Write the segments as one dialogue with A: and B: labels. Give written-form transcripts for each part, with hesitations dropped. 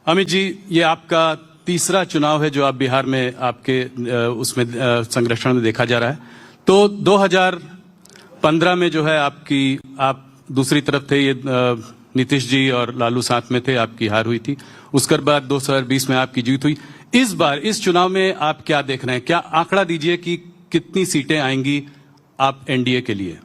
A: अमित जी, ये आपका तीसरा चुनाव है जो आप बिहार में आपके उसमें संरक्षण में देखा जा रहा है। तो 2015 में जो है आप दूसरी तरफ थे, ये नीतीश जी और लालू साथ में थे, आपकी हार हुई थी। उसके बाद 2020 में आपकी जीत हुई। इस बार इस चुनाव में आप क्या देख रहे हैं? क्या आंकड़ा दीजिए कि कितनी सीटें आएंगी आप एनडीए के लिए?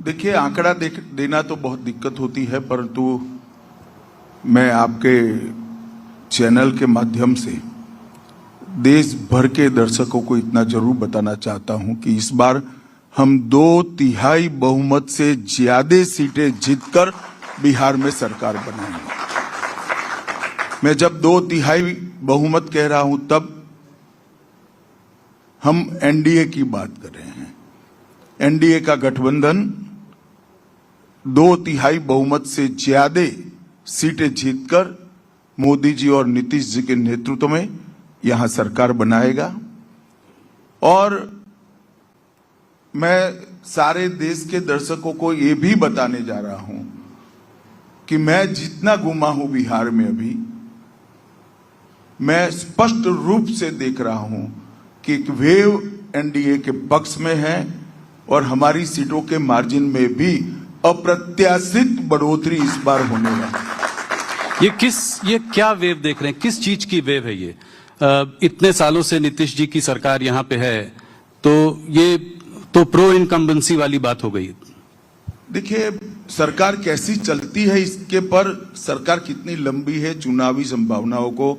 B: देखिए, आंकड़ा देना तो बहुत दिक्कत होती है, परंतु मैं आपके चैनल के माध्यम से देश भर के दर्शकों को इतना जरूर बताना चाहता हूं कि इस बार हम 2/3 बहुमत से ज्यादा सीटें जीतकर बिहार में सरकार बनाएंगे। मैं जब 2/3 बहुमत कह रहा हूं तब हम एनडीए की बात कर रहे हैं। एनडीए का गठबंधन 2/3 बहुमत से ज्यादा सीटें जीतकर मोदी जी और नीतीश जी के नेतृत्व में यहां सरकार बनाएगा। और मैं सारे देश के दर्शकों को यह भी बताने जा रहा हूं कि मैं जितना घूमा हूं बिहार में अभी, मैं स्पष्ट रूप से देख रहा हूं कि एक वेव एनडीए के पक्ष में है और हमारी सीटों के मार्जिन में भी अप्रत्याशित बढ़ोतरी इस बार होने वाली है।
A: ये क्या वेव देख रहे हैं? किस चीज की वेव है ये? इतने सालों से नीतीश जी की सरकार यहां पे है, तो ये तो प्रो इनकम्बेंसी वाली बात हो गई।
B: देखिए, सरकार कैसी चलती है इसके पर सरकार कितनी लंबी है चुनावी संभावनाओं को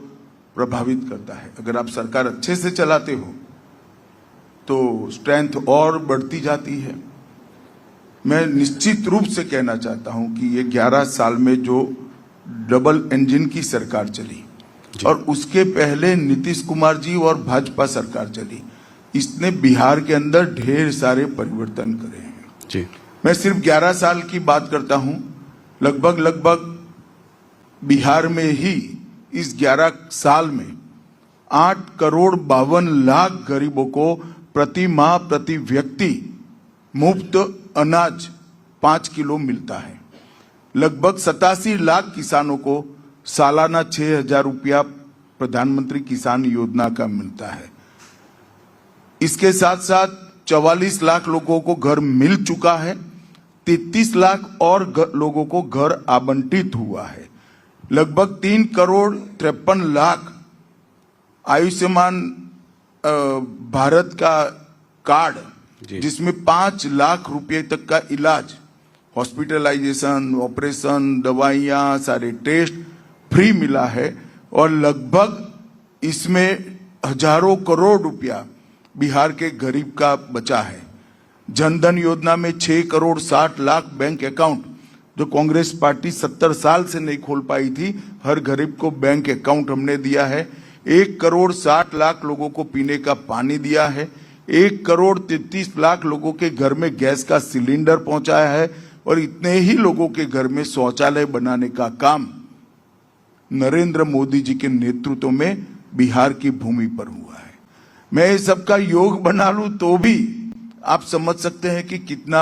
B: प्रभावित करता है। अगर आप सरकार अच्छे से चलाते हो तो स्ट्रेंथ और बढ़ती जाती है। मैं निश्चित रूप से कहना चाहता हूं कि ये 11 साल में जो डबल इंजन की सरकार चली और उसके पहले नीतीश कुमार जी और भाजपा सरकार चली, इसने बिहार के अंदर ढेर सारे परिवर्तन करे हैं जी। मैं सिर्फ 11 साल की बात करता हूं। लगभग बिहार में ही इस 11 साल में 8,52,00,000 गरीबों को प्रति माह प्रति व्यक्ति मुफ्त अनाज 5 किलो मिलता है। लगभग 87 लाख किसानों को सालाना 6,000 रुपया प्रधानमंत्री किसान योजना का मिलता है। इसके साथ साथ 44 लाख लोगों को घर मिल चुका है। 33 लाख और लोगों को घर आवंटित हुआ है। लगभग 3,53,00,000 आयुष्मान भारत का कार्ड, जिसमें 5 लाख रुपए तक का इलाज, हॉस्पिटलाइजेशन, ऑपरेशन, दवाइयां, सारे टेस्ट फ्री मिला है। और लगभग इसमें हजारों करोड़ रुपया बिहार के गरीब का बचा है। जनधन योजना में 6,60,00,000 बैंक अकाउंट, जो कांग्रेस पार्टी 70 साल से नहीं खोल पाई थी, हर गरीब को बैंक अकाउंट हमने दिया है। 1,60,00,000 लोगों को पीने का पानी दिया है। 1,33,00,000 लोगों के घर में गैस का सिलेंडर पहुंचाया है। और इतने ही लोगों के घर में शौचालय बनाने का काम नरेंद्र मोदी जी के नेतृत्व में बिहार की भूमि पर हुआ है। मैं इस सब का योग बना लूं तो भी आप समझ सकते हैं कि कितना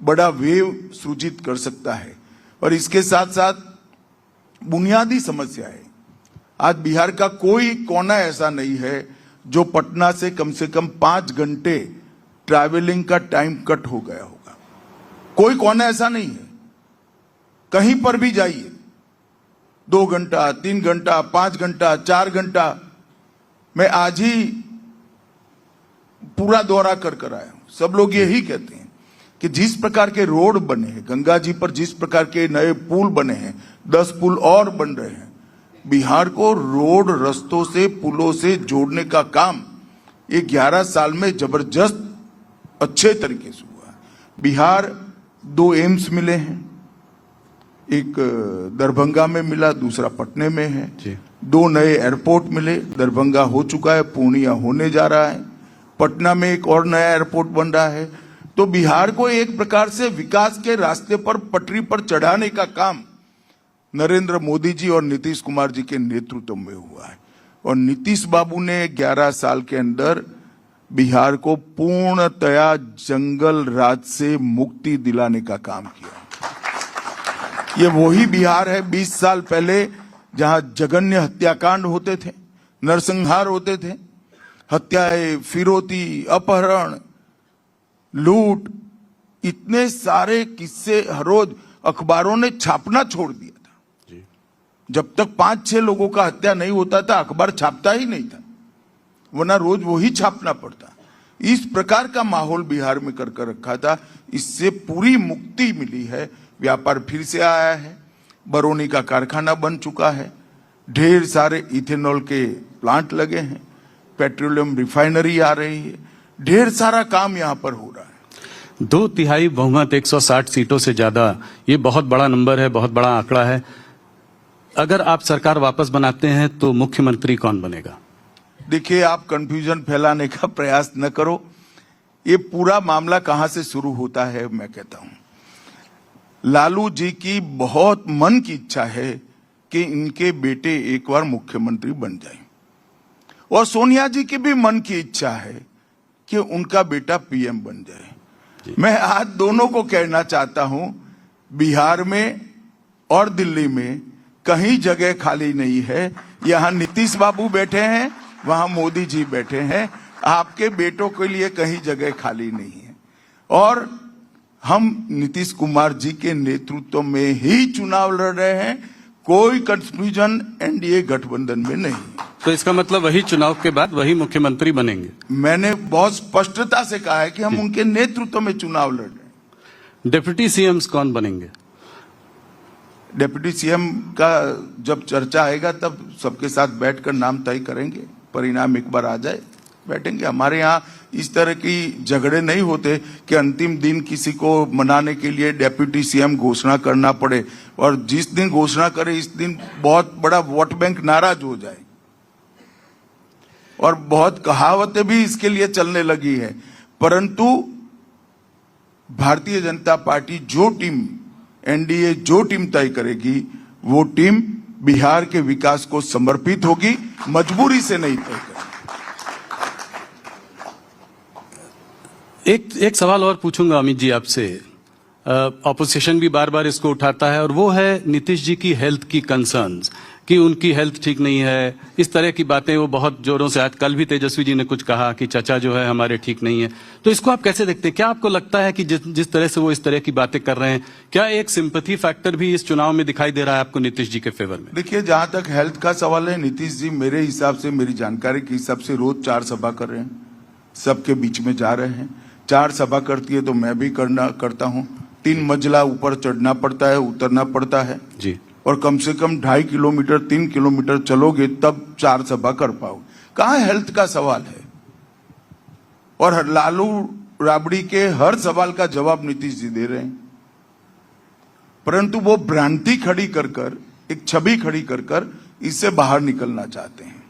B: बड़ा वेव सृजित कर सकता है। और इसके साथ साथ बुनियादी समस्या है, आज बिहार का कोई कोना ऐसा नहीं है जो पटना से कम 5 घंटे ट्रैवलिंग का टाइम कट हो गया होगा। कोई कोना ऐसा नहीं है। कहीं पर भी जाइए, 2 घंटा, 3 घंटा, 5 घंटा, 4 घंटा। मैं आज ही पूरा दौरा कर आया हूं। सब लोग यही कहते हैं कि जिस प्रकार के रोड बने हैं, गंगा जी पर जिस प्रकार के नए पुल बने हैं, 10 पुल और बन रहे हैं। बिहार को रोड, रस्तों से, पुलों से जोड़ने का काम ये 11 साल में जबरदस्त अच्छे तरीके से हुआ। बिहार 2 एम्स मिले हैं, एक दरभंगा में मिला, दूसरा पटने में है जी। 2 नए एयरपोर्ट मिले, दरभंगा हो चुका है, पूर्णिया होने जा रहा है, पटना में एक और नया एयरपोर्ट बन रहा है। तो बिहार को एक प्रकार से विकास के रास्ते पर, पटरी पर चढ़ाने का काम नरेंद्र मोदी जी और नीतीश कुमार जी के नेतृत्व में हुआ है। और नीतीश बाबू ने 11 साल के अंदर बिहार को पूर्णतया जंगल राज से मुक्ति दिलाने का काम किया। ये वही बिहार है 20 साल पहले जहां जघन्य हत्याकांड होते थे, नरसंहार होते थे, हत्याएं, फिरौती, अपहरण, लूट, इतने सारे किस्से हर रोज अखबारों ने छापना छोड़ दिया था। जब तक 5-6 लोगों का हत्या नहीं होता था अखबार छापता ही नहीं था, वरना रोज वही छापना पड़ता। इस प्रकार का माहौल बिहार में कर रखा था। इससे पूरी मुक्ति मिली है। व्यापार फिर से आया है, बरौनी का कारखाना बन चुका है, ढेर सारे इथेनॉल के प्लांट लगे हैं, पेट्रोलियम रिफाइनरी आ रही है, ढेर सारा काम यहाँ पर हो रहा है।
A: 2/3 बहुमत 160 सीटों से ज्यादा, ये बहुत बड़ा नंबर है, बहुत बड़ा आंकड़ा है। अगर आप सरकार वापस बनाते हैं तो मुख्यमंत्री कौन बनेगा?
B: देखिए, आप कंफ्यूजन फैलाने का प्रयास न करो। ये पूरा मामला कहां से शुरू होता है मैं कहता हूं। लालू जी की बहुत मन की इच्छा है कि इनके बेटे एक बार मुख्यमंत्री बन जाएं, और सोनिया जी की भी मन की इच्छा है कि उनका बेटा पीएम बन जाए। मैं आज दोनों को कहना चाहता हूं, बिहार में और दिल्ली में कहीं जगह खाली नहीं है। यहां नीतीश बाबू बैठे हैं, वहां मोदी जी बैठे हैं। आपके बेटों के लिए कहीं जगह खाली नहीं है, और हम नीतीश कुमार जी के नेतृत्व में ही चुनाव लड़ रहे हैं। कोई कंफ्यूजन एनडीए गठबंधन में नहीं।
A: तो इसका मतलब वही चुनाव के बाद वही मुख्यमंत्री बनेंगे?
B: मैंने बहुत स्पष्टता से कहा है कि हम उनके नेतृत्व में चुनाव लड़ रहे हैं।
A: डिप्टी सीएम्स कौन बनेंगे?
B: डिप्टी सीएम का जब चर्चा आएगा तब सबके साथ बैठकर नाम तय करेंगे। परिणाम एक बार आ जाए बैठेंगे। हमारे यहाँ इस तरह की झगड़े नहीं होते कि अंतिम दिन किसी को मनाने के लिए डिप्टी सीएम घोषणा करना पड़े, और जिस दिन घोषणा करे इस दिन बहुत बड़ा वोट बैंक नाराज हो जाए। और बहुत कहावतें भी इसके लिए चलने लगी है। परंतु भारतीय जनता पार्टी जो टीम, एनडीए जो टीम तय करेगी, वो टीम बिहार के विकास को समर्पित होगी, मजबूरी से नहीं तय करेगी।
A: एक सवाल और पूछूंगा अमित जी आपसे। ऑपोजिशन भी बार बार इसको उठाता है, और वो है नीतीश जी की हेल्थ की कंसर्न्स, कि उनकी हेल्थ ठीक नहीं है, इस तरह की बातें वो बहुत जोरों से। आज कल भी तेजस्वी जी ने कुछ कहा कि चाचा जो है हमारे ठीक नहीं है। तो इसको आप कैसे देखते हैं? क्या आपको लगता है कि जिस तरह से वो इस तरह की बातें कर रहे हैं, क्या एक सिंपैथी फैक्टर भी इस चुनाव में दिखाई दे रहा है आपको नीतीश जी के फेवर में?
B: देखिए, जहां तक हेल्थ का सवाल है, नीतीश जी मेरे हिसाब से, मेरी जानकारी के हिसाब से रोज 4 सभा कर रहे हैं, सबके बीच में जा रहे हैं। 4 सभा करती है तो मैं भी करता हूँ। 3 मंजिला ऊपर चढ़ना पड़ता है, उतरना पड़ता है
A: जी,
B: और कम से कम 2.5 किलोमीटर 3 किलोमीटर चलोगे तब 4 सभा कर पाओगे। कहाँ हेल्थ का सवाल है? और लालू राबड़ी के हर सवाल का जवाब नीतीश जी दे रहे हैं, परंतु वो भ्रांति खड़ी कर एक छवि खड़ी कर इससे बाहर निकलना चाहते हैं।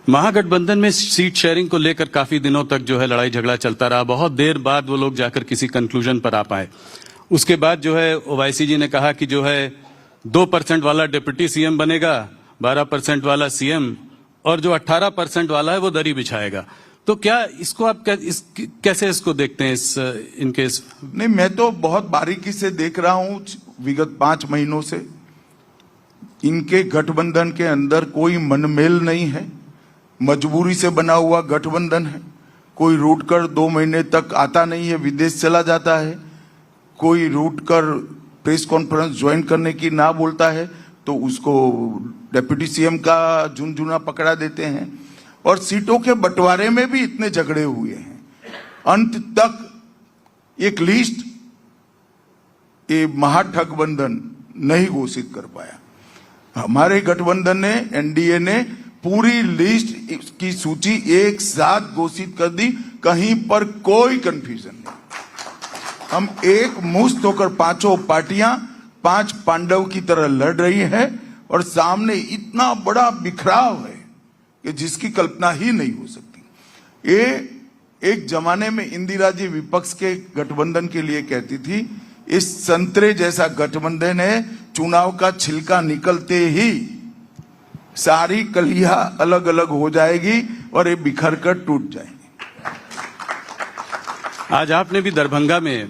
A: महागठबंधन में सीट शेयरिंग को लेकर काफी दिनों तक जो है लड़ाई झगड़ा चलता रहा। बहुत देर बाद वो लोग जाकर किसी कंक्लूजन पर आ पाए। उसके बाद जो है ओवैसी जी ने कहा कि जो है 2% वाला डिप्टी सीएम बनेगा, 12% वाला सीएम, और जो 18% वाला है वो दरी बिछाएगा। तो क्या इसको आप कैसे इसको देखते हैं इनके?
B: नहीं, मैं तो बहुत बारीकी से देख रहा हूं विगत 5 महीनों से। इनके गठबंधन के अंदर कोई मनमेल नहीं है, मजबूरी से बना हुआ गठबंधन है। कोई रूट कर 2 महीने तक आता नहीं है, विदेश चला जाता है। कोई रूट कर प्रेस कॉन्फ्रेंस ज्वाइन करने की ना बोलता है तो उसको डिप्टी सीएम का झुनझुना पकड़ा देते हैं। और सीटों के बंटवारे में भी इतने झगड़े हुए हैं, अंत तक एक लिस्ट ये महागठबंधन नहीं घोषित कर पाया। हमारे गठबंधन ने, एनडीए ने पूरी लिस्ट की सूची एक साथ घोषित कर दी, कहीं पर कोई कंफ्यूजन नहीं। हम एक मुश्त होकर 5 पार्टियां 5 पांडव की तरह लड़ रही है, और सामने इतना बड़ा बिखराव है कि जिसकी कल्पना ही नहीं हो सकती। ये एक जमाने में इंदिरा जी विपक्ष के गठबंधन के लिए कहती थी, इस संतरे जैसा गठबंधन है, चुनाव का छिलका निकलते ही सारी कलियां अलग अलग हो जाएगी और ये बिखर कर टूट जाएंगे।
A: आज आपने भी दरभंगा में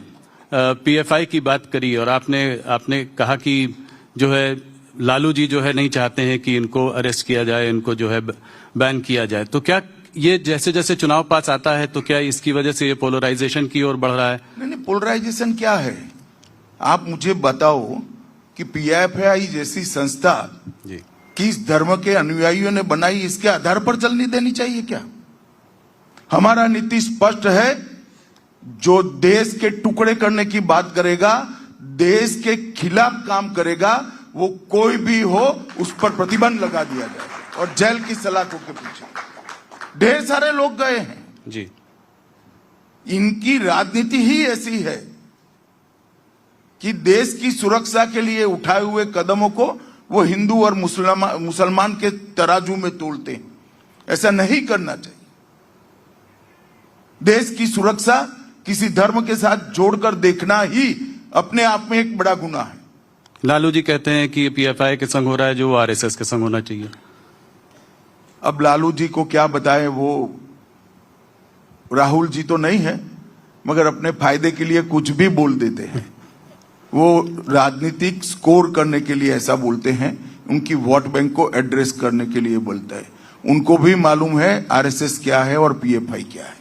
A: पीएफआई की बात करी, और आपने कहा कि जो है लालू जी जो है नहीं चाहते हैं कि इनको अरेस्ट किया जाए, इनको जो है बैन किया जाए, तो क्या ये जैसे जैसे चुनाव पास आता है तो क्या इसकी वजह से ये पोलराइजेशन की ओर बढ़ रहा है?
B: नहीं, पोलराइजेशन क्या है? आप मुझे बताओ कि पीएफआई जैसी संस्था
A: जी
B: किस धर्म के अनुयायियों ने बनाई, इसके आधार पर चलने देनी चाहिए क्या? हमारा नीति स्पष्ट है, जो देश के टुकड़े करने की बात करेगा, देश के खिलाफ काम करेगा, वो कोई भी हो उस पर प्रतिबंध लगा दिया जाए और जेल की सलाखों के पीछे ढेर सारे लोग गए हैं
A: जी।
B: इनकी राजनीति ही ऐसी है कि देश की सुरक्षा के लिए उठाए हुए कदमों को वो हिंदू और मुसलमान के तराजू में तोलते हैं। ऐसा नहीं करना चाहिए। देश की सुरक्षा किसी धर्म के साथ जोड़कर देखना ही अपने आप में एक बड़ा गुनाह है।
A: लालू जी कहते हैं कि पीएफआई के संग हो रहा है जो आरएसएस के संग होना चाहिए।
B: अब लालू जी को क्या बताएं, वो राहुल जी तो नहीं है, मगर अपने फायदे के लिए कुछ भी बोल देते हैं। वो राजनीतिक स्कोर करने के लिए ऐसा बोलते हैं, उनकी वोट बैंक को एड्रेस करने के लिए बोलता है। उनको भी मालूम है आरएसएस क्या है और पीएफआई क्या है।